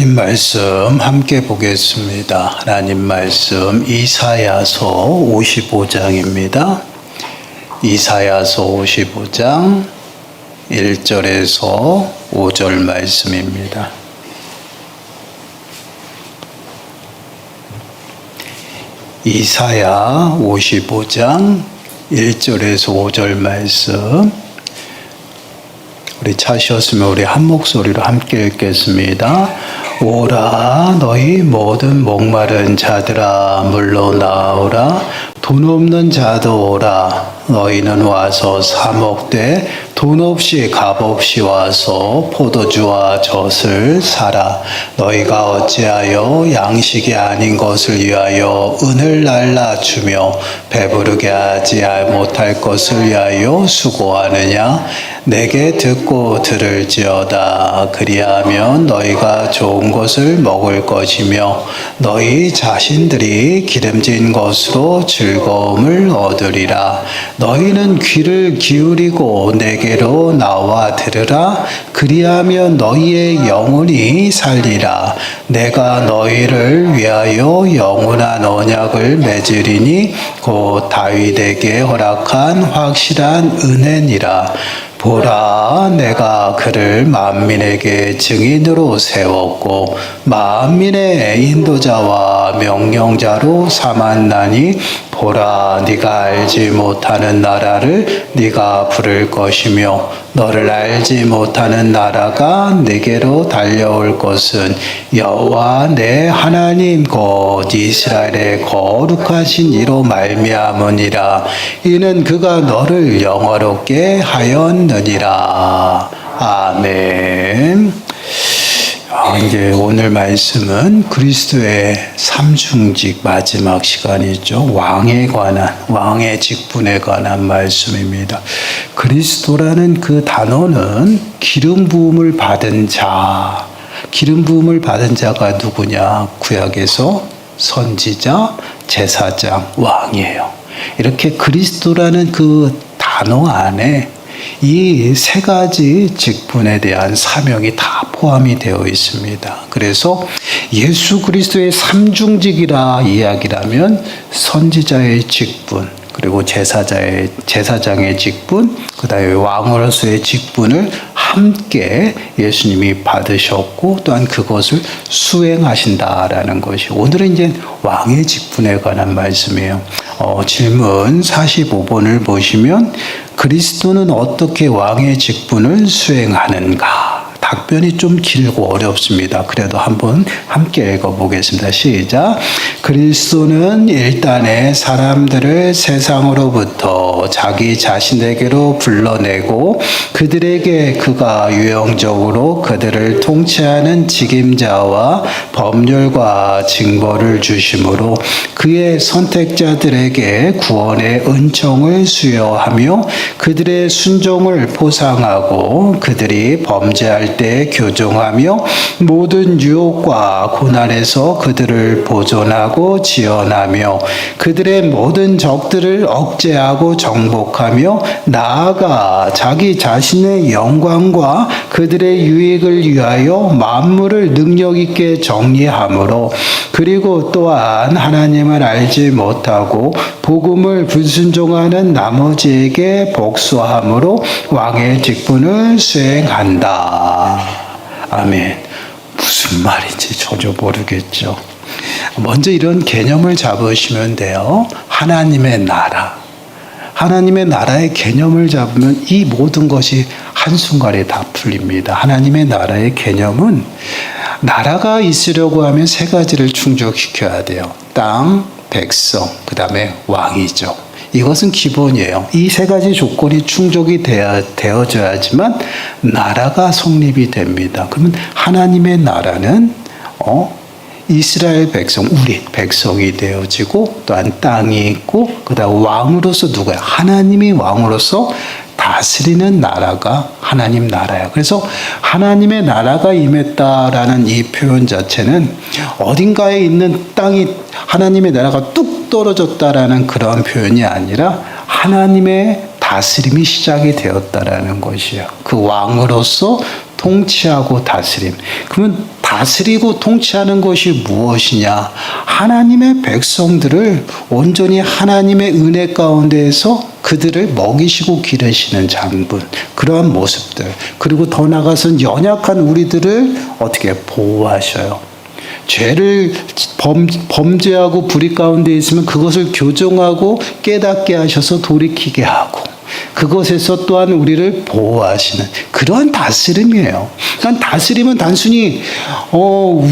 하나님 말씀 함께 보겠습니다. 하나님 말씀 이사야서 55장입니다. 이사야서 55장 1절에서 5절 말씀입니다. 이사야 55장 1절에서 5절 말씀, 우리 찾으셨으면 우리 한 목소리로 함께 읽겠습니다. 오라 너희 모든 목마른 자들아 물러 나오라. 돈 없는 자도 오라. 너희는 와서 사 먹되 돈 없이 값 없이 와서 포도주와 젖을 사라. 너희가 어찌하여 양식이 아닌 것을 위하여 은을 날라주며 배부르게 하지 못할 것을 위하여 수고하느냐? 내게 듣고 들을지어다. 그리하면 너희가 좋은 것을 먹을 것이며 너희 자신들이 기름진 것으로 즐거움을 얻으리라. 너희는 귀를 기울이고 내게로 나와 들으라. 그리하면 너희의 영혼이 살리라. 내가 너희를 위하여 영원한 언약을 맺으리니 곧 다윗에게 허락한 확실한 은혜니라. 보라, 내가 그를 만민에게 증인으로 세웠고 만민의 인도자와 명령자로 삼았나니 보라, 네가 알지 못하는 나라를 네가 부를 것이며 너를 알지 못하는 나라가 네게로 달려올 것은 여호와 내 하나님 곧 이스라엘의 거룩하신 이로 말미암으니라. 이는 그가 너를 영화롭게 하였느니라. 아멘. 이제 오늘 말씀은 그리스도의 삼중직 마지막 시간이죠. 왕에 관한, 왕의 직분에 관한 말씀입니다. 그리스도라는 그 단어는 기름 부음을 받은 자, 기름 부음을 받은 자가 누구냐? 구약에서 선지자, 제사장, 왕이에요. 이렇게 그리스도라는 그 단어 안에 이 세 가지 직분에 대한 사명이 다 포함이 되어 있습니다. 그래서 예수 그리스도의 삼중직이라 이야기라면 선지자의 직분, 그리고 제사장의 직분, 그 다음에 왕으로서의 직분을 함께 예수님이 받으셨고 또한 그것을 수행하신다라는 것이 오늘은 이제 왕의 직분에 관한 말씀이에요. 질문 45번을 보시면 그리스도는 어떻게 왕의 직분을 수행하는가? 답변이 좀 길고 어렵습니다. 그래도 한번 함께 읽어보겠습니다. 시작. 그리스도는 일단에 사람들을 세상으로부터 자기 자신에게로 불러내고 그들에게 그가 유형적으로 그들을 통치하는 직임자와 법률과 징벌을 주심으로 그의 선택자들에게 구원의 은총을 수여하며 그들의 순종을 보상하고 그들이 범죄할 때 교정하며 모든 유혹과 고난에서 그들을 보존하고 지원하며 그들의 모든 적들을 억제하고 정복하며 나아가 자기 자신의 영광과 그들의 유익을 위하여 만물을 능력 있게 정리하므로 그리고 또한 하나님을 알지 못하고 복음을 불순종하는 나머지에게 복수함으로 왕의 직분을 수행한다. 아멘. 무슨 말인지 전혀 모르겠죠. 먼저 이런 개념을 잡으시면 돼요. 하나님의 나라. 하나님의 나라의 개념을 잡으면 이 모든 것이 한순간에 다 풀립니다. 하나님의 나라의 개념은 나라가 있으려고 하면 세 가지를 충족시켜야 돼요. 땅, 백성, 그 다음에 왕이죠. 이것은 기본이에요. 이 세 가지 조건이 충족이 되어져야지만 나라가 성립이 됩니다. 그러면 하나님의 나라는 이스라엘 백성, 우리 백성이 되어지고 또한 땅이 있고 그다음 왕으로서 누구야? 하나님이 왕으로서 다스리는 나라가 하나님 나라야. 그래서 하나님의 나라가 임했다라는 이 표현 자체는 어딘가에 있는 땅이 하나님의 나라가 뚝 떨어졌다라는 그런 표현이 아니라 하나님의 다스림이 시작이 되었다라는 것이에요. 그 왕으로서 통치하고 다스림. 그러면 다스리고 통치하는 것이 무엇이냐? 하나님의 백성들을 온전히 하나님의 은혜 가운데에서 그들을 먹이시고 기르시는 장분, 그러한 모습들, 그리고 더 나아가서는 연약한 우리들을 어떻게 보호하셔요. 죄를 범죄하고 불의 가운데 있으면 그것을 교정하고 깨닫게 하셔서 돌이키게 하고, 그것에서 또한 우리를 보호하시는 그러한 다스림이에요. 그러니까 다스림은 단순히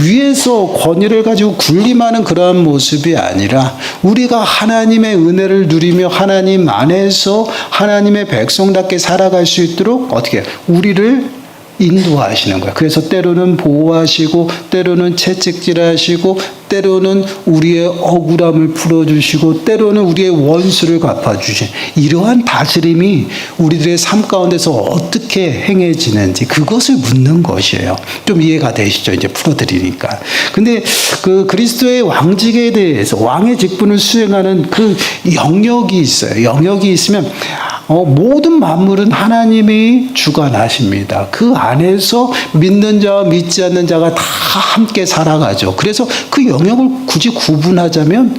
위에서 권위를 가지고 군림하는 그러한 모습이 아니라, 우리가 하나님의 은혜를 누리며 하나님 안에서 하나님의 백성답게 살아갈 수 있도록 어떻게 우리를 인도하시는 거야. 그래서 때로는 보호하시고, 때로는 채찍질하시고, 때로는 우리의 억울함을 풀어주시고, 때로는 우리의 원수를 갚아주신 이러한 다스림이 우리들의 삶 가운데서 어떻게 행해지는지 그것을 묻는 것이에요. 좀 이해가 되시죠? 이제 풀어드리니까. 근데 그 그리스도의 왕직에 대해서 왕의 직분을 수행하는 그 영역이 있어요. 영역이 있으면 모든 만물은 하나님이 주관하십니다. 그 안에서 믿는 자와 믿지 않는 자가 다 함께 살아가죠. 그래서 그 영역을 굳이 구분하자면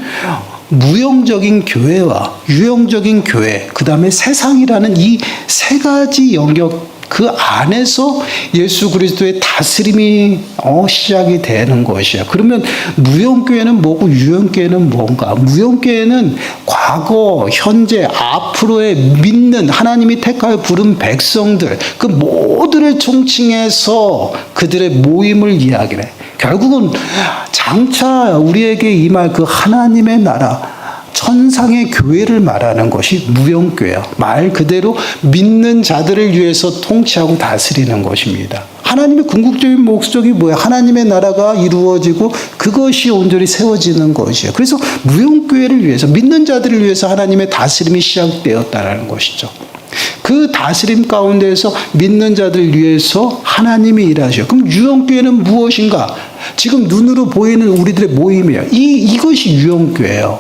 무형적인 교회와 유형적인 교회, 그 다음에 세상이라는 이 세 가지 영역, 그 안에서 예수 그리스도의 다스림이 시작이 되는 것이야. 그러면 무형교회는 뭐고 유형교회는 뭔가? 무형교회는 과거, 현재, 앞으로의 믿는 하나님이 택하여 부른 백성들, 그 모두를 총칭해서 그들의 모임을 이야기해. 결국은 장차 우리에게 임할 그 하나님의 나라, 천상의 교회를 말하는 것이 무형교회야. 말 그대로 믿는 자들을 위해서 통치하고 다스리는 것입니다. 하나님의 궁극적인 목적이 뭐야? 하나님의 나라가 이루어지고 그것이 온전히 세워지는 것이에요. 그래서 무형교회를 위해서, 믿는 자들을 위해서 하나님의 다스림이 시작되었다는 것이죠. 그 다스림 가운데에서 믿는 자들을 위해서 하나님이 일하셔요. 그럼 유형교회는 무엇인가? 지금 눈으로 보이는 우리들의 모임이에요. 이것이 유형교회예요.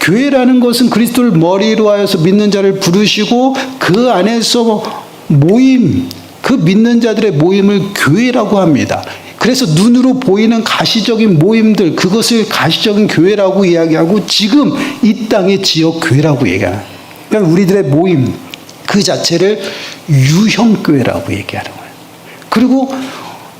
교회라는 것은 그리스도를 머리로 하여서 믿는 자를 부르시고 그 안에서 모임, 그 믿는 자들의 모임을 교회라고 합니다. 그래서 눈으로 보이는 가시적인 모임들, 그것을 가시적인 교회라고 이야기하고, 지금 이 땅의 지역 교회라고 얘기하는, 그러니까 우리들의 모임 그 자체를 유형교회라고 얘기하는 거예요. 그리고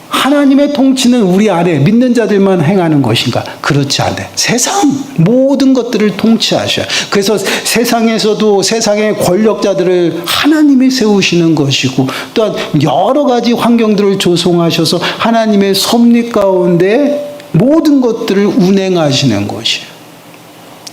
하나님의 통치는 우리 안에 믿는 자들만 행하는 것인가? 그렇지 않아요. 세상 모든 것들을 통치하셔요. 그래서 세상에서도 세상의 권력자들을 하나님이 세우시는 것이고, 또한 여러 가지 환경들을 조성하셔서 하나님의 섭리 가운데 모든 것들을 운행하시는 것이에요.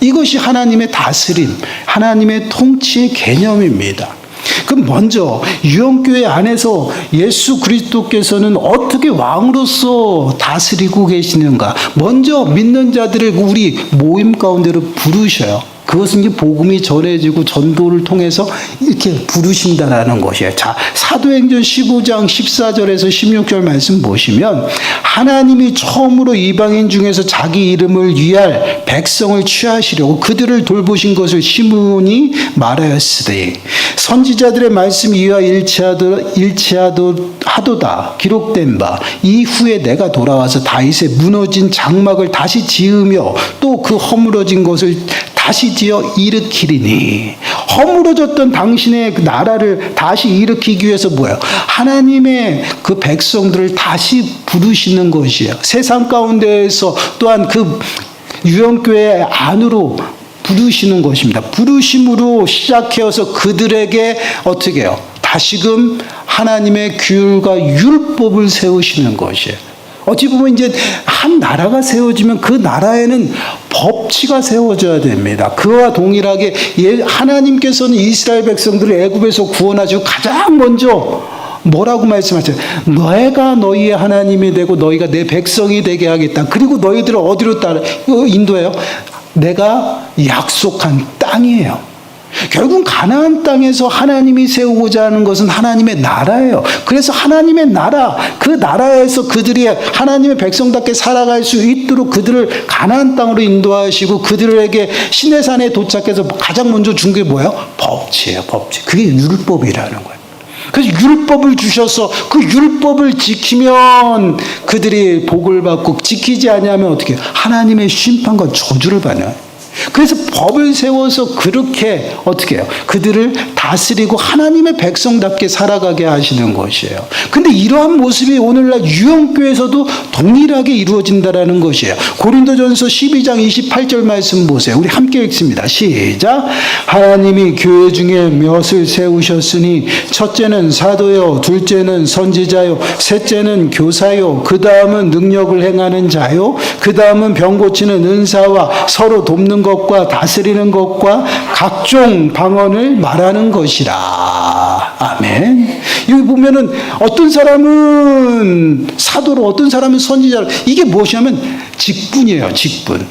이것이 하나님의 다스림, 하나님의 통치의 개념입니다. 그럼 먼저 유형교회 안에서 예수 그리스도께서는 어떻게 왕으로서 다스리고 계시는가? 먼저 믿는 자들을 우리 모임 가운데로 부르셔요. 그것은 이제 복음이 전해지고 전도를 통해서 이렇게 부르신다라는 것이에요. 자, 사도행전 15장 14절에서 16절 말씀 보시면, 하나님이 처음으로 이방인 중에서 자기 이름을 위할 백성을 취하시려고 그들을 돌보신 것을 시므온이 말하였으되, 선지자들의 말씀 이와 일치하도다 기록된 바, 이후에 내가 돌아와서 다윗의 무너진 장막을 다시 지으며 또 그 허물어진 것을 다시 지어 일으키리니. 허물어졌던 당신의 그 나라를 다시 일으키기 위해서 뭐예요? 하나님의 그 백성들을 다시 부르시는 것이에요. 세상 가운데에서 또한 그 유형교회 안으로 부르시는 것입니다. 부르심으로 시작해서 그들에게 어떻게 해요? 다시금 하나님의 규율과 율법을 세우시는 것이에요. 어찌 보면 이제 한 나라가 세워지면 그 나라에는 법치가 세워져야 됩니다. 그와 동일하게 하나님께서는 이스라엘 백성들을 애굽에서 구원하시고 가장 먼저 뭐라고 말씀하셨어요? 내가 너희의 하나님이 되고 너희가 내 백성이 되게 하겠다. 그리고 너희들을 어디로 따라 인도해요? 내가 약속한 땅이에요. 결국 가나안 땅에서 하나님이 세우고자 하는 것은 하나님의 나라예요. 그래서 하나님의 나라, 그 나라에서 그들이 하나님의 백성답게 살아갈 수 있도록 그들을 가나안 땅으로 인도하시고, 그들에게 시내산에 도착해서 가장 먼저 준 게 뭐예요? 법치예요. 법치. 그게 율법이라는 거예요. 그래서 율법을 주셔서 그 율법을 지키면 그들이 복을 받고, 지키지 아니하면 어떻게 해요? 하나님의 심판과 저주를 받아요. 그래서 법을 세워서 그렇게 어떻게 해요? 그들을 다스리고 하나님의 백성답게 살아가게 하시는 것이에요. 근데 이러한 모습이 오늘날 유형교회에서도 동일하게 이루어진다라는 것이에요. 고린도전서 12장 28절 말씀 보세요. 우리 함께 읽습니다. 시작. 하나님이 교회 중에 몇을 세우셨으니 첫째는 사도요, 둘째는 선지자요, 셋째는 교사요, 그 다음은 능력을 행하는 자요, 그 다음은 병 고치는 은사와 서로 돕는 것과 다스리는 것과 각종 방언을 말하는 것이라. 아멘. 여기 보면은 어떤 사람은 사도로, 어떤 사람은 선지자로, 이게 무엇이냐면 직분이에요. 직분.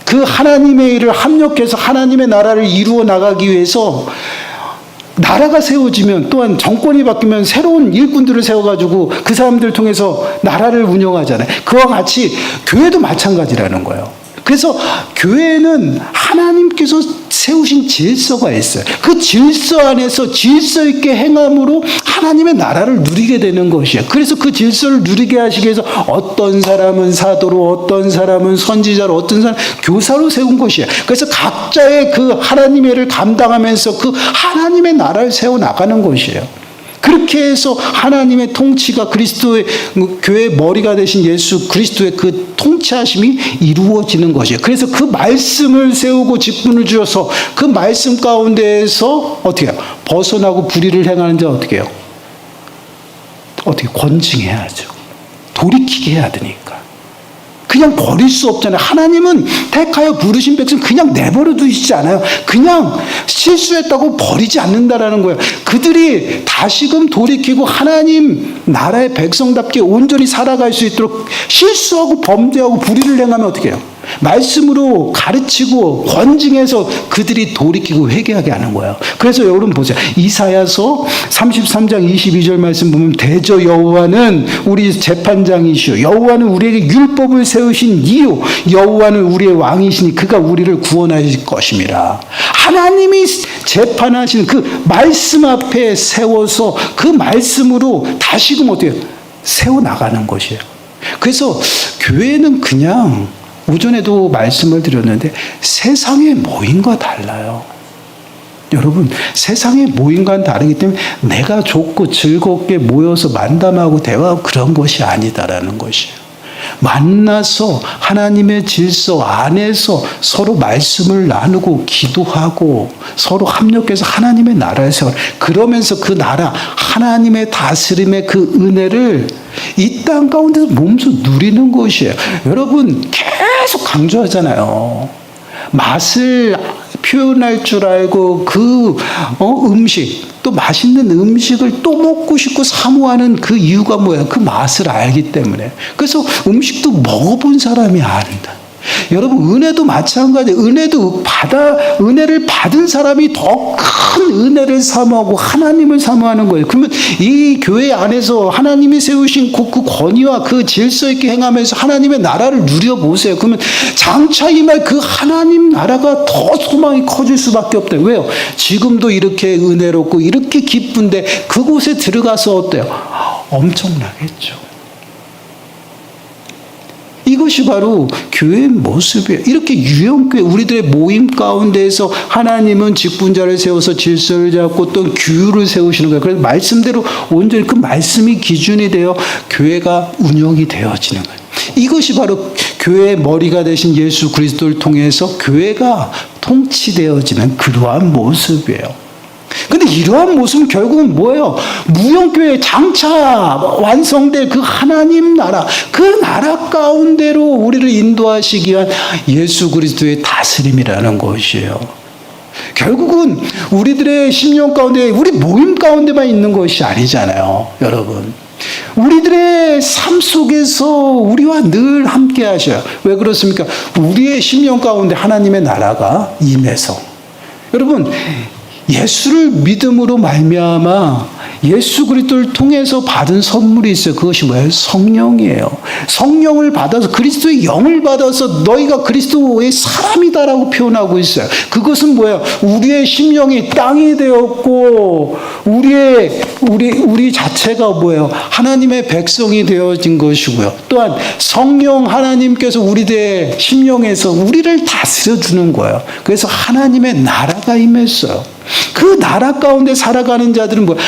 그 하나님의 일을 합력해서 하나님의 나라를 이루어 나가기 위해서 나라가 세워지면, 또한 정권이 바뀌면 새로운 일꾼들을 세워가지고 그 사람들을 통해서 나라를 운영하잖아요. 그와 같이 교회도 마찬가지라는 거예요. 그래서 교회는 하나님께서 세우신 질서가 있어요. 그 질서 안에서 질서 있게 행함으로 하나님의 나라를 누리게 되는 것이에요. 그래서 그 질서를 누리게 하시기 위해서 어떤 사람은 사도로, 어떤 사람은 선지자로, 어떤 사람은 교사로 세운 것이에요. 그래서 각자의 그 하나님의 일을 감당하면서 그 하나님의 나라를 세워나가는 것이에요. 그렇게 해서 하나님의 통치가, 그리스도의 교회의 머리가 되신 예수 그리스도의 그 통치하심이 이루어지는 것이에요. 그래서 그 말씀을 세우고 직분을 주어서 그 말씀 가운데에서 어떻게 해요? 벗어나고 불의를 행하는 자 어떻게 해요? 어떻게 권징해야죠. 돌이키게 해야 되니까. 그냥 버릴 수 없잖아요. 하나님은 택하여 부르신 백성 그냥 내버려 두시지 않아요. 그냥 실수했다고 버리지 않는다라는 거예요. 그들이 다시금 돌이키고 하나님 나라의 백성답게 온전히 살아갈 수 있도록, 실수하고 범죄하고 불의를 행하면 어떻게 해요? 말씀으로 가르치고 권징해서 그들이 돌이키고 회개하게 하는 거예요. 그래서 여러분 보세요. 이사야서 33장 22절 말씀 보면, 대저 여호와는 우리 재판장이시오, 여호와는 우리에게 율법을 세우신 이유, 여호와는 우리의 왕이시니 그가 우리를 구원하실 것임이라. 하나님이 재판하시는 그 말씀 앞에 세워서 그 말씀으로 다시금 어떻게 세워나가는 것이에요. 그래서 교회는 그냥, 오전에도 말씀을 드렸는데, 세상의 모임과 달라요. 여러분, 세상의 모임과는 다르기 때문에 내가 좋고 즐겁게 모여서 만담하고 대화하고 그런 것이 아니다라는 것이에요. 만나서 하나님의 질서 안에서 서로 말씀을 나누고 기도하고 서로 합력해서 하나님의 나라를 세워, 그러면서 그 나라 하나님의 다스림의 그 은혜를 이 땅 가운데서 몸소 누리는 것이에요. 여러분, 계속 강조하잖아요. 맛을 표현할 줄 알고 그 음식, 또 맛있는 음식을 또 먹고 싶고 사모하는 그 이유가 뭐예요? 그 맛을 알기 때문에. 그래서 음식도 먹어본 사람이 안다. 여러분, 은혜도 마찬가지. 은혜를 받은 사람이 더 큰 은혜를 사모하고 하나님을 사모하는 거예요. 그러면 이 교회 안에서 하나님이 세우신 그 권위와 그 질서 있게 행하면서 하나님의 나라를 누려보세요. 그러면 장차 임할 그 하나님 나라가 더 소망이 커질 수밖에 없대요. 왜요? 지금도 이렇게 은혜롭고 이렇게 기쁜데 그곳에 들어가서 어때요? 엄청나겠죠. 이것이 바로 교회의 모습이에요. 이렇게 유형교회, 우리들의 모임 가운데에서 하나님은 직분자를 세워서 질서를 잡고 또 규율을 세우시는 거예요. 그래서 말씀대로 온전히 그 말씀이 기준이 되어 교회가 운영이 되어지는 거예요. 이것이 바로 교회의 머리가 되신 예수 그리스도를 통해서 교회가 통치되어지는 그러한 모습이에요. 근데 이러한 모습은 결국은 뭐예요? 무형교회 장차 완성될 그 하나님 나라, 그 나라 가운데로 우리를 인도하시기 위한 예수 그리스도의 다스림이라는 것이에요. 결국은 우리들의 심령 가운데, 우리 모임 가운데만 있는 것이 아니잖아요, 여러분. 우리들의 삶 속에서 우리와 늘 함께 하셔요. 왜 그렇습니까? 우리의 심령 가운데 하나님의 나라가 임해서. 여러분, 예수를 믿음으로 말미암아 예수 그리스도를 통해서 받은 선물이 있어요. 그것이 뭐예요? 성령이에요. 성령을 받아서 그리스도의 영을 받아서 너희가 그리스도의 사람이다라고 표현하고 있어요. 그것은 뭐예요? 우리의 심령이 땅이 되었고 우리 자체가 뭐예요? 하나님의 백성이 되어진 것이고요. 또한 성령 하나님께서 우리의 심령에서 우리를 다스려 주는 거예요. 그래서 하나님의 나라가 임했어요. 그 나라 가운데 살아가는 자들은 뭐예요?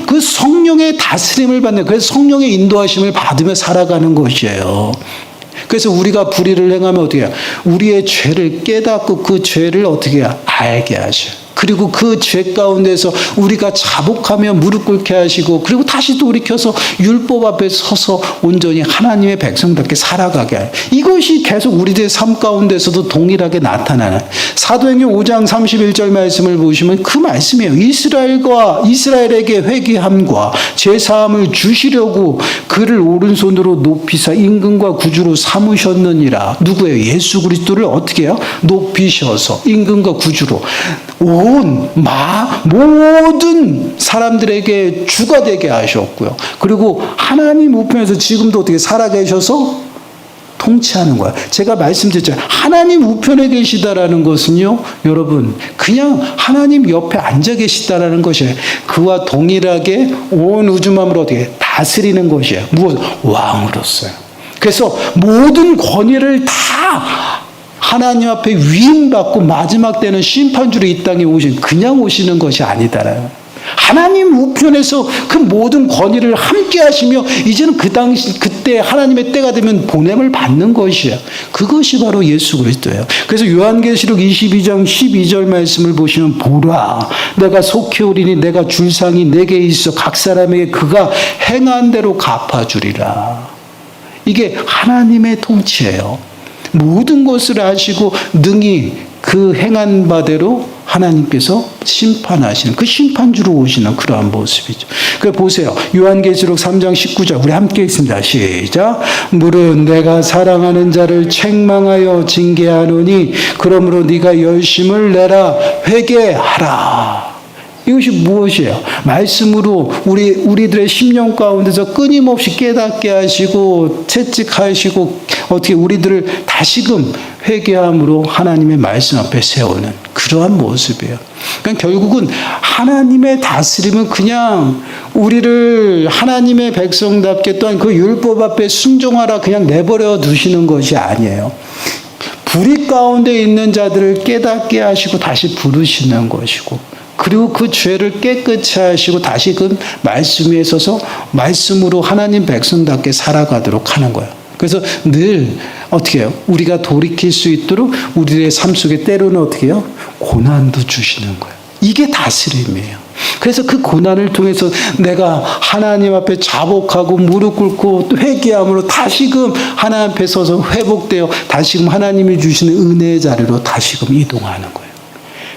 그 성령의 다스림을 받는, 그래서 성령의 인도하심을 받으며 살아가는 것이에요. 그래서 우리가 불의를 행하면 어떻게 해요? 우리의 죄를 깨닫고 그 죄를 어떻게 해요? 알게 하셔요. 그리고 그 죄 가운데서 우리가 자복하며 무릎 꿇게 하시고, 그리고 다시 돌이켜서 율법 앞에 서서 온전히 하나님의 백성답게 살아가게 해요. 이것이 계속 우리들의 삶 가운데서도 동일하게 나타나는, 사도행전 5장 31절 말씀을 보시면 그 말씀이에요. 이스라엘에게 회개함과 제사함을 주시려고 그를 오른손으로 높이사 임금과 구주로 삼으셨느니라. 누구예요? 예수 그리스도를 어떻게 해요? 높이셔서 임금과 구주로 모든 사람들에게 주가 되게 하셨고요. 그리고 하나님 우편에서 지금도 어떻게 살아계셔서 통치하는 거야. 제가 말씀드렸잖아요. 하나님 우편에 계시다라는 것은요, 여러분, 그냥 하나님 옆에 앉아 계시다라는 것이에요. 그와 동일하게 온 우주만으로 어떻게 다스리는 것이에요. 무엇? 왕으로서요. 그래서 모든 권위를 다 하나님 앞에 위임받고 마지막 때는 심판주로 이 땅에 그냥 오시는 것이 아니다라요. 하나님 우편에서 그 모든 권위를 함께 하시며 이제는 그때 하나님의 때가 되면 보냄을 받는 것이에요. 그것이 바로 예수 그리스도예요. 그래서 요한계시록 22장 12절 말씀을 보시면, 보라, 내가 속히 오리니 내가 줄 상이 내게 있어 각 사람에게 그가 행한 대로 갚아주리라. 이게 하나님의 통치예요. 모든 것을 아시고 능히 그 행한 바대로 하나님께서 심판하시는, 그 심판주로 오시는 그러한 모습이죠. 그래서 보세요. 요한계시록 3장 19절 우리 함께 읽습니다. 시작. 무릇 내가 사랑하는 자를 책망하여 징계하노니 그러므로 네가 열심을 내라 회개하라. 이것이 무엇이에요? 말씀으로 우리들의 심령 가운데서 끊임없이 깨닫게 하시고 채찍하시고 어떻게 우리들을 다시금 회개함으로 하나님의 말씀 앞에 세우는 그러한 모습이에요. 그러니까 결국은 하나님의 다스림은 그냥 우리를 하나님의 백성답게 또한 그 율법 앞에 순종하라 그냥 내버려 두시는 것이 아니에요. 불의 가운데 있는 자들을 깨닫게 하시고 다시 부르시는 것이고, 그리고 그 죄를 깨끗이 하시고 다시 그 말씀 위에 서서 말씀으로 하나님 백성답게 살아가도록 하는 거예요. 그래서 늘 어떻게 해요? 우리가 돌이킬 수 있도록 우리의 삶 속에 때로는 어떻게 해요? 고난도 주시는 거예요. 이게 다스림이에요. 그래서 그 고난을 통해서 내가 하나님 앞에 자복하고 무릎 꿇고 또 회개함으로 다시금 하나님 앞에 서서 회복되어 다시금 하나님이 주시는 은혜의 자리로 다시금 이동하는 거예요.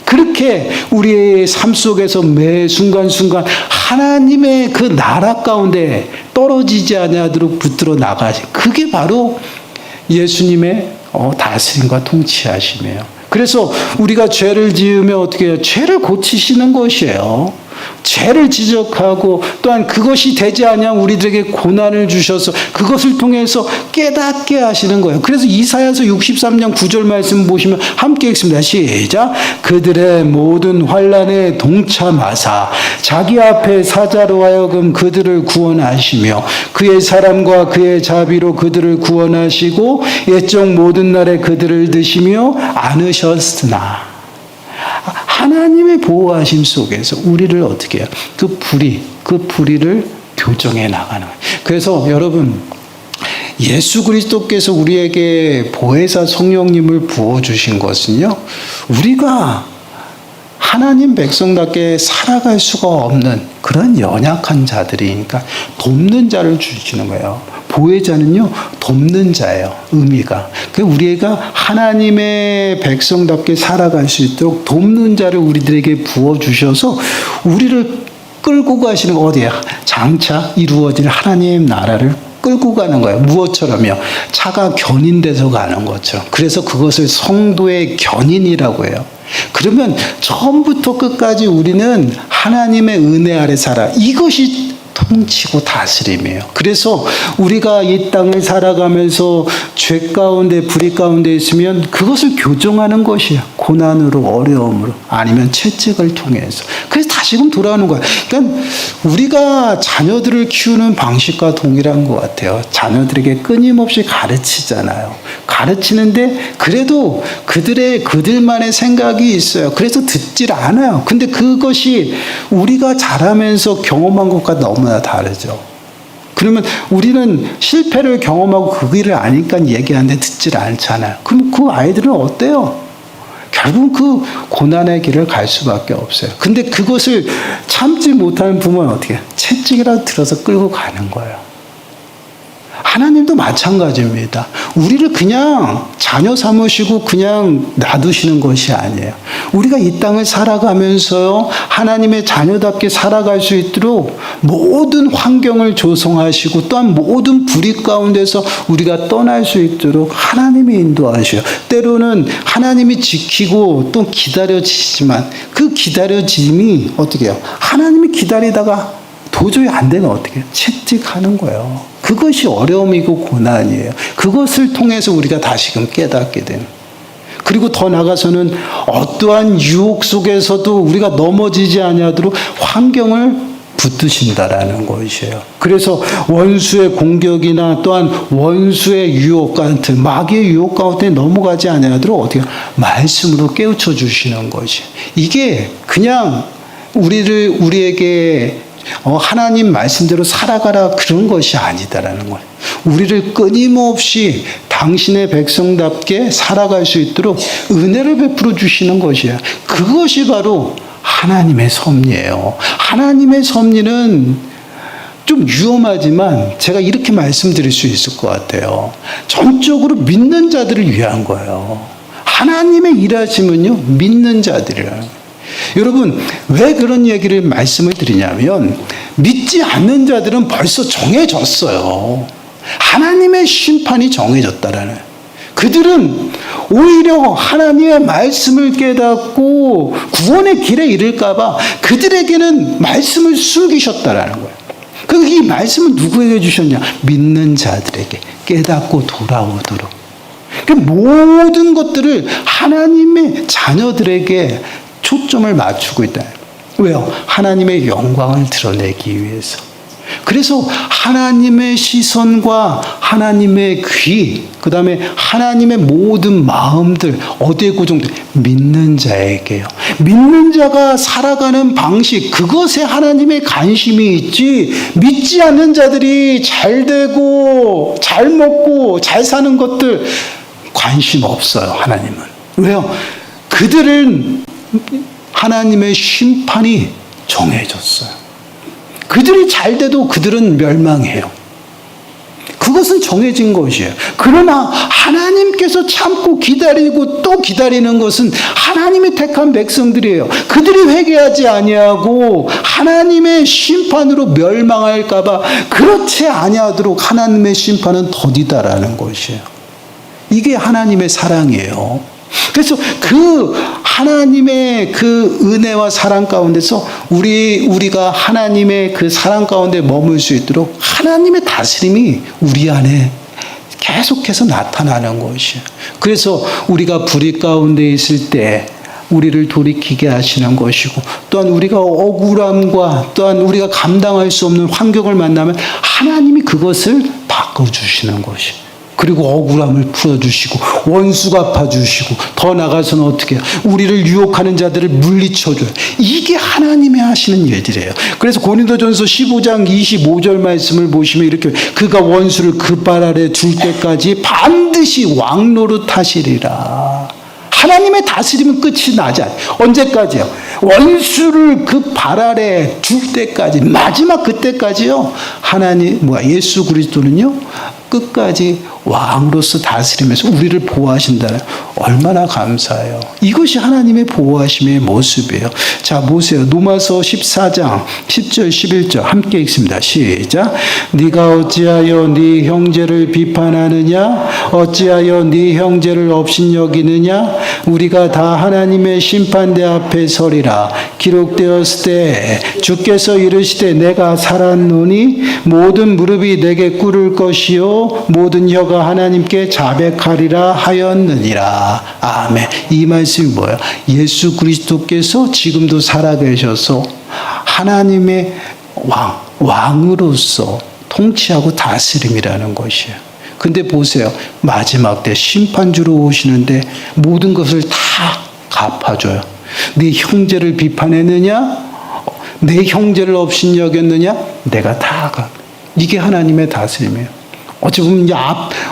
그렇게 우리의 삶 속에서 매 순간순간 하나님의 그 나라 가운데 떨어지지 아니하도록 붙들어 나가시. 그게 바로 예수님의 다스림과 통치하심이에요. 그래서 우리가 죄를 지으면 어떻게 해요? 죄를 고치시는 것이에요. 죄를 지적하고 또한 그것이 되지 아니하면 우리들에게 고난을 주셔서 그것을 통해서 깨닫게 하시는 거예요. 그래서 이사야서 63장 9절 말씀 보시면 함께 읽습니다. 시작. 그들의 모든 환난에 동참하사 자기 앞에 사자로 하여금 그들을 구원하시며 그의 사람과 그의 자비로 그들을 구원하시고 옛적 모든 날에 그들을 드시며 안으셨으나, 하나님의 보호하심 속에서 우리를 어떻게 해요? 그 불의를 교정해 나가는 거예요. 그래서 여러분, 예수 그리스도께서 우리에게 보혜사 성령님을 부어주신 것은요, 우리가 하나님 백성답게 살아갈 수가 없는 그런 연약한 자들이니까 돕는 자를 주시는 거예요. 보혜자는요, 돕는 자예요. 의미가. 우리가 하나님의 백성답게 살아갈 수 있도록 돕는 자를 우리들에게 부어주셔서 우리를 끌고 가시는 어디야? 장차 이루어질 하나님의 나라를 끌고 가는 거예요. 무엇처럼요? 차가 견인돼서 가는 것처럼. 그래서 그것을 성도의 견인이라고 해요. 그러면 처음부터 끝까지 우리는 하나님의 은혜 아래 살아. 이것이 통치고 다스림이에요. 그래서 우리가 이 땅을 살아가면서 죄 가운데 불의 가운데 있으면 그것을 교정하는 것이야. 고난으로 어려움으로 아니면 채찍을 통해서. 그래서 다시금 돌아오는 거야. 그러니까 우리가 자녀들을 키우는 방식과 동일한 것 같아요. 자녀들에게 끊임없이 가르치잖아요. 가르치는데 그래도 그들만의 생각이 있어요. 그래서 듣질 않아요. 근데 그것이 우리가 자라면서 경험한 것과 너무나 다르죠. 그러면 우리는 실패를 경험하고 그 길을 아니까 얘기하는데 듣질 않잖아요. 그럼 그 아이들은 어때요? 결국 그 고난의 길을 갈 수밖에 없어요. 근데 그것을 참지 못하는 부모는 어떻게 해요? 채찍이라도 들어서 끌고 가는 거예요. 하나님도 마찬가지입니다. 우리를 그냥 자녀 삼으시고 그냥 놔두시는 것이 아니에요. 우리가 이 땅을 살아가면서요, 하나님의 자녀답게 살아갈 수 있도록 모든 환경을 조성하시고 또한 모든 불의 가운데서 우리가 떠날 수 있도록 하나님이 인도하셔요. 때로는 하나님이 지키고 또 기다려지시지만 그 기다려짐이 어떻게 해요? 하나님이 기다리다가 도저히 안 되면 어떻게 해요? 채찍하는 거예요. 그것이 어려움이고 고난이에요. 그것을 통해서 우리가 다시금 깨닫게 되는. 그리고 더 나아가서는 어떠한 유혹 속에서도 우리가 넘어지지 아니하도록 환경을 붙드신다라는 것이에요. 그래서 원수의 공격이나 또한 원수의 유혹 같은 마귀의 유혹 가운데 넘어가지 아니하도록 어떻게 말씀으로 깨우쳐 주시는 것이. 이게 그냥 우리에게 하나님 말씀대로 살아가라 그런 것이 아니다라는 거예요. 우리를 끊임없이 당신의 백성답게 살아갈 수 있도록 은혜를 베풀어 주시는 것이에요. 그것이 바로 하나님의 섭리예요. 하나님의 섭리는 좀 위험하지만 제가 이렇게 말씀드릴 수 있을 것 같아요. 전적으로 믿는 자들을 위한 거예요. 하나님의 일하심은요, 믿는 자들이라는 거예요. 여러분, 왜 그런 얘기를 말씀을 드리냐면 믿지 않는 자들은 벌써 정해졌어요. 하나님의 심판이 정해졌다라는. 그들은 오히려 하나님의 말씀을 깨닫고 구원의 길에 이를까 봐 그들에게는 말씀을 숨기셨다라는 거예요. 그 이 말씀은 누구에게 주셨냐? 믿는 자들에게 깨닫고 돌아오도록. 그 모든 것들을 하나님의 자녀들에게 초점을 맞추고 있다. 왜요? 하나님의 영광을 드러내기 위해서. 그래서 하나님의 시선과 하나님의 귀, 그 다음에 하나님의 모든 마음들 어디에 고정돼? 믿는 자에게요. 믿는 자가 살아가는 방식, 그것에 하나님의 관심이 있지, 믿지 않는 자들이 잘 되고 잘 먹고 잘 사는 것들 관심 없어요. 하나님은. 왜요? 그들은 하나님의 심판이 정해졌어요. 그들이 잘 돼도 그들은 멸망해요. 그것은 정해진 것이에요. 그러나 하나님께서 참고 기다리고 또 기다리는 것은 하나님이 택한 백성들이에요. 그들이 회개하지 아니하고 하나님의 심판으로 멸망할까 봐 그렇지 아니하도록 하나님의 심판은 더디다라는 것이에요. 이게 하나님의 사랑이에요. 그래서 그 하나님의 그 은혜와 사랑 가운데서 우리가 하나님의 그 사랑 가운데 머물 수 있도록 하나님의 다스림이 우리 안에 계속해서 나타나는 것이에요. 그래서 우리가 불의 가운데 있을 때 우리를 돌이키게 하시는 것이고, 또한 우리가 억울함과 또한 우리가 감당할 수 없는 환경을 만나면 하나님이 그것을 바꿔주시는 것이에요. 그리고 억울함을 풀어주시고 원수 갚아주시고 더 나아가서는 어떻게 해요? 우리를 유혹하는 자들을 물리쳐줘요. 이게 하나님이 하시는 일들이에요. 그래서 고린도전서 15장 25절 말씀을 보시면 이렇게, 그가 원수를 그 발 아래 둘 때까지 반드시 왕노릇 하시리라. 하나님의 다스림은 끝이 나지 않아요. 언제까지요? 원수를 그 발 아래 둘 때까지, 마지막 그때까지요. 예수 그리스도는요, 끝까지 왕으로서 다스리면서 우리를 보호하신다는, 얼마나 감사해요. 이것이 하나님의 보호하심의 모습이에요. 자, 보세요. 로마서 14장 10절 11절 함께 읽습니다. 시작. 네가 어찌하여 네 형제를 비판하느냐? 어찌하여 네 형제를 업신여기느냐? 우리가 다 하나님의 심판대 앞에 서리라. 기록되었을 때 주께서 이르시되 내가 살았노니 모든 무릎이 내게 꿇을 것이요 모든 혀가 하나님께 자백하리라 하였느니라. 아멘. 이 말씀이 뭐야? 예수 그리스도께서 지금도 살아계셔서 하나님의 왕으로서 통치하고 다스림이라는 것이에요. 근데 보세요. 마지막 때 심판주로 오시는데 모든 것을 다 갚아줘요. 네 형제를 비판했느냐? 내 형제를 업신여겼느냐? 내가 다 갚아. 이게 하나님의 다스림이에요. 어찌 보면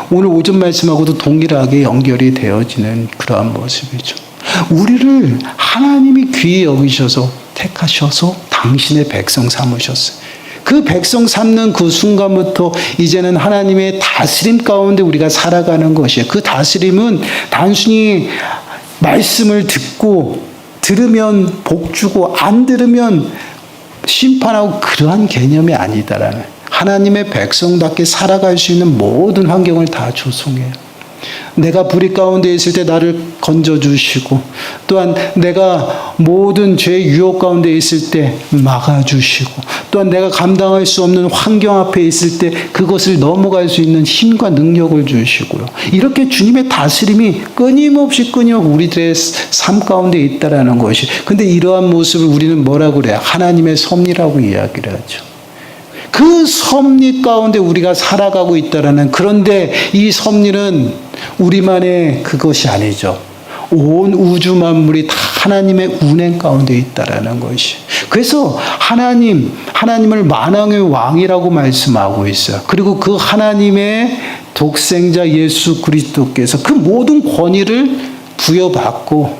오늘 오전 말씀하고도 동일하게 연결이 되어지는 그러한 모습이죠. 우리를 하나님이 귀히 여기셔서 택하셔서 당신의 백성 삼으셨어요. 그 백성 삼는 그 순간부터 이제는 하나님의 다스림 가운데 우리가 살아가는 것이에요. 그 다스림은 단순히 말씀을 들으면 복 주고 안 들으면 심판하고 그러한 개념이 아니다라는, 하나님의 백성답게 살아갈 수 있는 모든 환경을 다 조성해요. 내가 불의 가운데 있을 때 나를 건져주시고, 또한 내가 모든 죄의 유혹 가운데 있을 때 막아주시고, 또한 내가 감당할 수 없는 환경 앞에 있을 때 그것을 넘어갈 수 있는 힘과 능력을 주시고요. 이렇게 주님의 다스림이 끊임없이 우리들의 삶 가운데 있다라는 것이. 근데 이러한 모습을 우리는 뭐라고 그래요? 하나님의 섭리라고 이야기를 하죠. 그 섭리 가운데 우리가 살아가고 있다라는, 그런데 이 섭리는 우리만의 그것이 아니죠. 온 우주 만물이 다 하나님의 운행 가운데 있다라는 것이. 그래서 하나님을 만왕의 왕이라고 말씀하고 있어요. 그리고 그 하나님의 독생자 예수 그리스도께서 그 모든 권위를 부여받고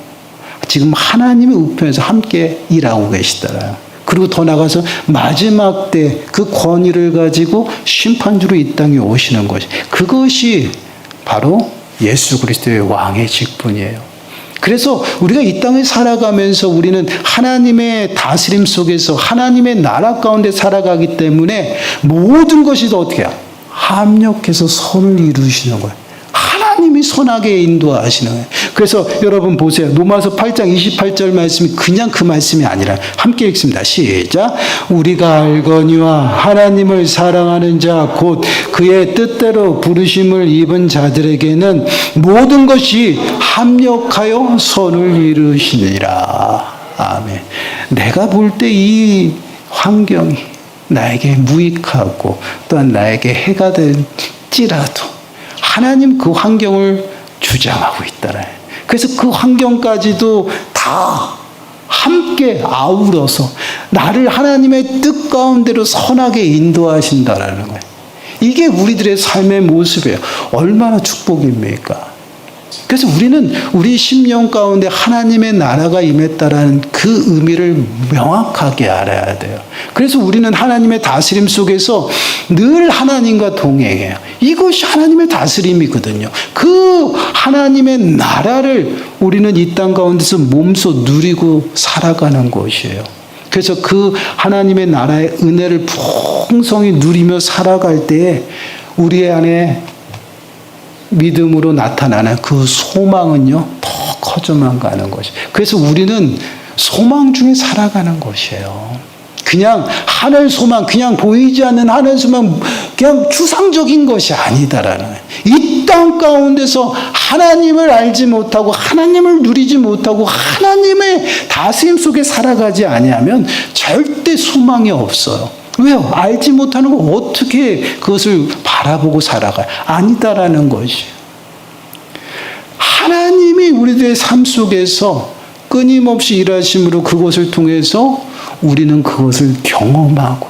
지금 하나님의 우편에서 함께 일하고 계시더라고요. 그리고 더 나가서 마지막 때 그 권위를 가지고 심판주로 이 땅에 오시는 것이, 그것이 바로 예수 그리스도의 왕의 직분이에요. 그래서 우리가 이 땅에 살아가면서 우리는 하나님의 다스림 속에서 하나님의 나라 가운데 살아가기 때문에 모든 것이 다 어떻게 해요? 합력해서 선을 이루시는 거예요. 하나님이 선하게 인도하시는 거예요. 그래서 여러분 보세요. 로마서 8장 28절 말씀이 그냥 그 말씀이 아니라 함께 읽습니다. 시작. 우리가 알거니와 하나님을 사랑하는 자 곧 그의 뜻대로 부르심을 입은 자들에게는 모든 것이 합력하여 선을 이루시느니라. 아멘. 내가 볼 때 이 환경이 나에게 무익하고 또한 나에게 해가 될지라도 하나님 그 환경을 주장하고 있다라. 그래서 그 환경까지도 다 함께 아우러서 나를 하나님의 뜻 가운데로 선하게 인도하신다라는 거예요. 이게 우리들의 삶의 모습이에요. 얼마나 축복입니까? 그래서 우리는 우리 심령 가운데 하나님의 나라가 임했다라는 그 의미를 명확하게 알아야 돼요. 그래서 우리는 하나님의 다스림 속에서 늘 하나님과 동행해요. 이것이 하나님의 다스림이거든요. 그 하나님의 나라를 우리는 이 땅 가운데서 몸소 누리고 살아가는 것이에요. 그래서 그 하나님의 나라의 은혜를 풍성히 누리며 살아갈 때에 우리 안에 믿음으로 나타나는 그 소망은요, 더 커져만 가는 것이. 그래서 우리는 소망 중에 살아가는 것이에요. 그냥 하늘 소망, 그냥 보이지 않는 하늘 소망, 그냥 추상적인 것이 아니다라는 거예요. 이 땅 가운데서 하나님을 알지 못하고 하나님을 누리지 못하고 하나님의 다스림 속에 살아가지 아니하면 절대 소망이 없어요. 왜요? 알지 못하는 걸 어떻게 그것을 바라보고 살아가요? 아니다라는 것이. 하나님이 우리들의 삶 속에서 끊임없이 일하심으로 그것을 통해서 우리는 그것을 경험하고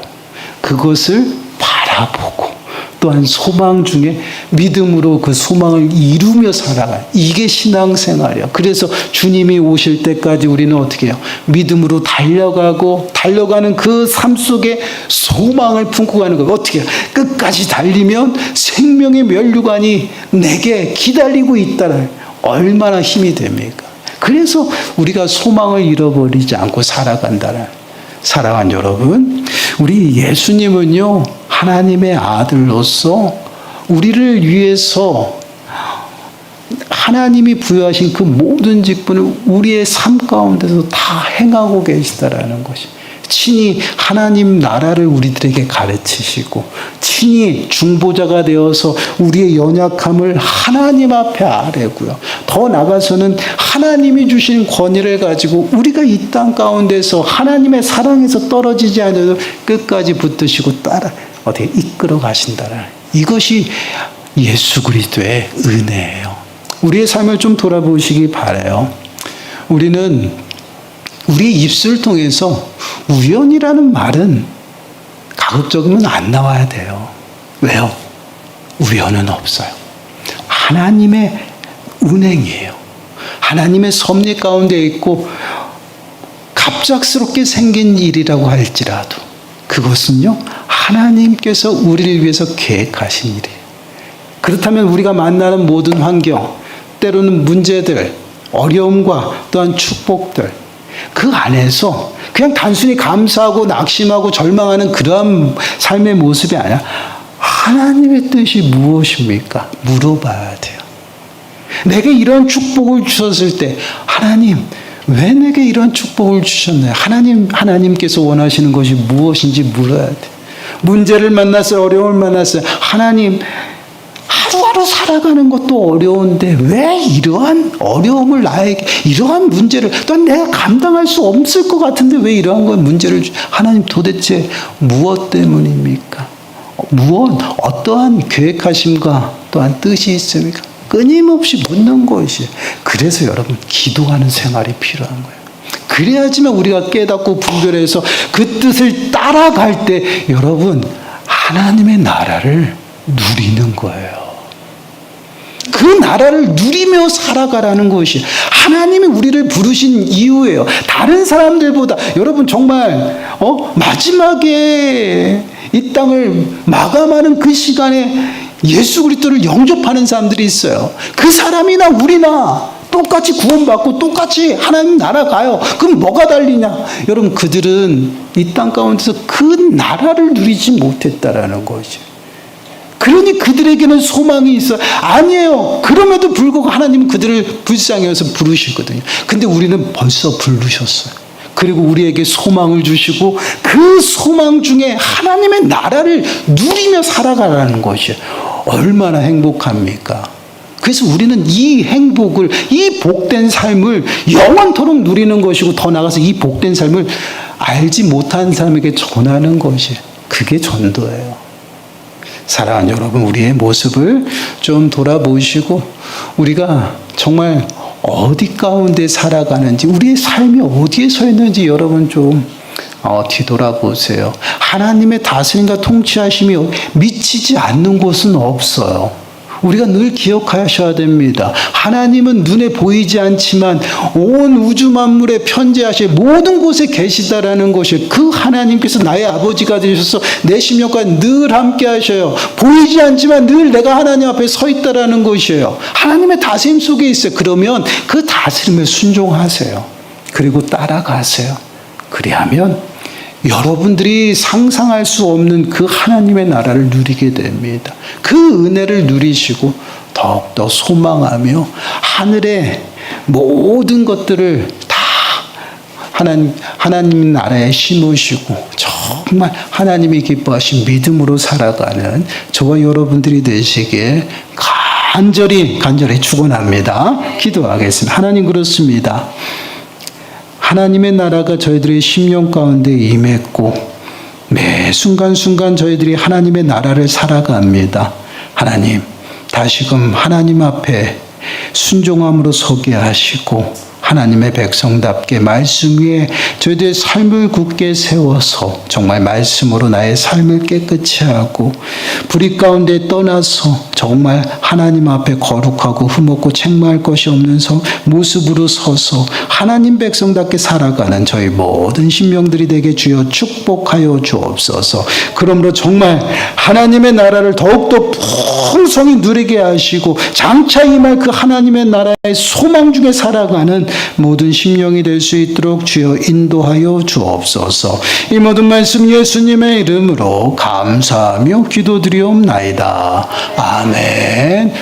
그것을 바라보고 또한 소망 중에 믿음으로 그 소망을 이루며 살아가요. 이게 신앙생활이에요. 그래서 주님이 오실 때까지 우리는 어떻게 해요? 믿음으로 달려가는 그 삶 속에 소망을 품고 가는 거예요. 어떻게 해요? 끝까지 달리면 생명의 면류관이 내게 기다리고 있다는, 얼마나 힘이 됩니까? 그래서 우리가 소망을 잃어버리지 않고 살아간다는. 사랑하는 여러분, 우리 예수님은요, 하나님의 아들로서 우리를 위해서 하나님이 부여하신 그 모든 직분을 우리의 삶 가운데서 다 행하고 계시다라는 것이, 친히 하나님 나라를 우리들에게 가르치시고 친히 중보자가 되어서 우리의 연약함을 하나님 앞에 아뢰고요. 더 나아가서는 하나님이 주신 권위를 가지고 우리가 이 땅 가운데서 하나님의 사랑에서 떨어지지 않아도 끝까지 붙드시고 따라 어떻게 이끌어 가신다는, 이것이 예수 그리스도의 은혜예요. 우리의 삶을 좀 돌아보시기 바라요. 우리는 우리 입술을 통해서 우연이라는 말은 가급적이면 안 나와야 돼요. 왜요? 우연은 없어요. 하나님의 운행이에요. 하나님의 섭리 가운데 있고 갑작스럽게 생긴 일이라고 할지라도 그것은요, 하나님께서 우리를 위해서 계획하신 일이에요. 그렇다면 우리가 만나는 모든 환경, 때로는 문제들, 어려움과 또한 축복들, 그 안에서 그냥 단순히 감사하고 낙심하고 절망하는 그러한 삶의 모습이 아니라 하나님의 뜻이 무엇입니까? 물어봐야 돼요. 내게 이런 축복을 주셨을 때 하나님, 왜 내게 이런 축복을 주셨나요? 하나님께서 원하시는 것이 무엇인지 물어야 돼요. 문제를 만났어요. 어려움을 만났어요. 하나님, 하루하루 살아가는 것도 어려운데 왜 이러한 어려움을 나에게, 이러한 문제를, 또한 내가 감당할 수 없을 것 같은데 왜 이러한 건 문제를 하나님 도대체 무엇 때문입니까? 어떠한 계획하심과 또한 뜻이 있습니까? 끊임없이 묻는 것이, 그래서 여러분 기도하는 생활이 필요한 거예요. 그래야지만 우리가 깨닫고 분별해서 그 뜻을 따라갈 때 여러분 하나님의 나라를 누리는 거예요. 그 나라를 누리며 살아가라는 것이 하나님이 우리를 부르신 이유예요. 다른 사람들보다 여러분 정말 마지막에 이 땅을 마감하는 그 시간에 예수 그리스도를 영접하는 사람들이 있어요. 그 사람이나 우리나 똑같이 구원받고 똑같이 하나님 나라 가요. 그럼 뭐가 달리냐? 여러분, 그들은 이 땅 가운데서 그 나라를 누리지 못했다라는 거죠. 그러니 그들에게는 소망이 있어요. 아니에요. 그럼에도 불구하고 하나님은 그들을 불쌍히 여겨서 부르시거든요. 근데 우리는 벌써 부르셨어요. 그리고 우리에게 소망을 주시고 그 소망 중에 하나님의 나라를 누리며 살아가라는 것이 얼마나 행복합니까? 그래서 우리는 이 행복을, 이 복된 삶을 영원토록 누리는 것이고, 더 나아가서 이 복된 삶을 알지 못한 사람에게 전하는 것이, 그게 전도예요. 사랑하는 여러분, 우리의 모습을 좀 돌아보시고 우리가 정말 어디 가운데 살아가는지, 우리의 삶이 어디에 서 있는지 여러분 좀 뒤돌아보세요. 하나님의 다스림과 통치하심이 미치지 않는 곳은 없어요. 우리가 늘 기억하셔야 됩니다. 하나님은 눈에 보이지 않지만 온 우주 만물에 편재하실 모든 곳에 계시다라는 것이, 그 하나님께서 나의 아버지가 되셔서 내 심령과 늘 함께 하셔요. 보이지 않지만 늘 내가 하나님 앞에 서 있다라는 것이에요. 하나님의 다스림 속에 있어요. 그러면 그 다스림에 순종하세요. 그리고 따라가세요. 그리하면 여러분들이 상상할 수 없는 그 하나님의 나라를 누리게 됩니다. 그 은혜를 누리시고 더욱더 소망하며 하늘의 모든 것들을 다 하나님 나라에 심으시고 정말 하나님이 기뻐하신 믿음으로 살아가는 저와 여러분들이 되시길 간절히 축원합니다. 기도하겠습니다. 하나님, 그렇습니다. 하나님의 나라가 저희들의 심령 가운데 임했고 매 순간순간 저희들이 하나님의 나라를 살아갑니다. 하나님, 다시금 하나님 앞에 순종함으로 서게 하시고 하나님의 백성답게 말씀 위에 저희들의 삶을 굳게 세워서 정말 말씀으로 나의 삶을 깨끗이 하고 불의 가운데 떠나서 정말 하나님 앞에 거룩하고 흠없고 책망할 것이 없는 모습으로 서서 하나님 백성답게 살아가는 저희 모든 신명들이 되게 주여 축복하여 주옵소서. 그러므로 정말 하나님의 나라를 더욱더 풍성히 누리게 하시고 장차 임할 그 하나님의 나라의 소망 중에 살아가는 모든 심령이 될 수 있도록 주여 인도하여 주옵소서. 이 모든 말씀 예수님의 이름으로 감사하며 기도드리옵나이다. 아멘.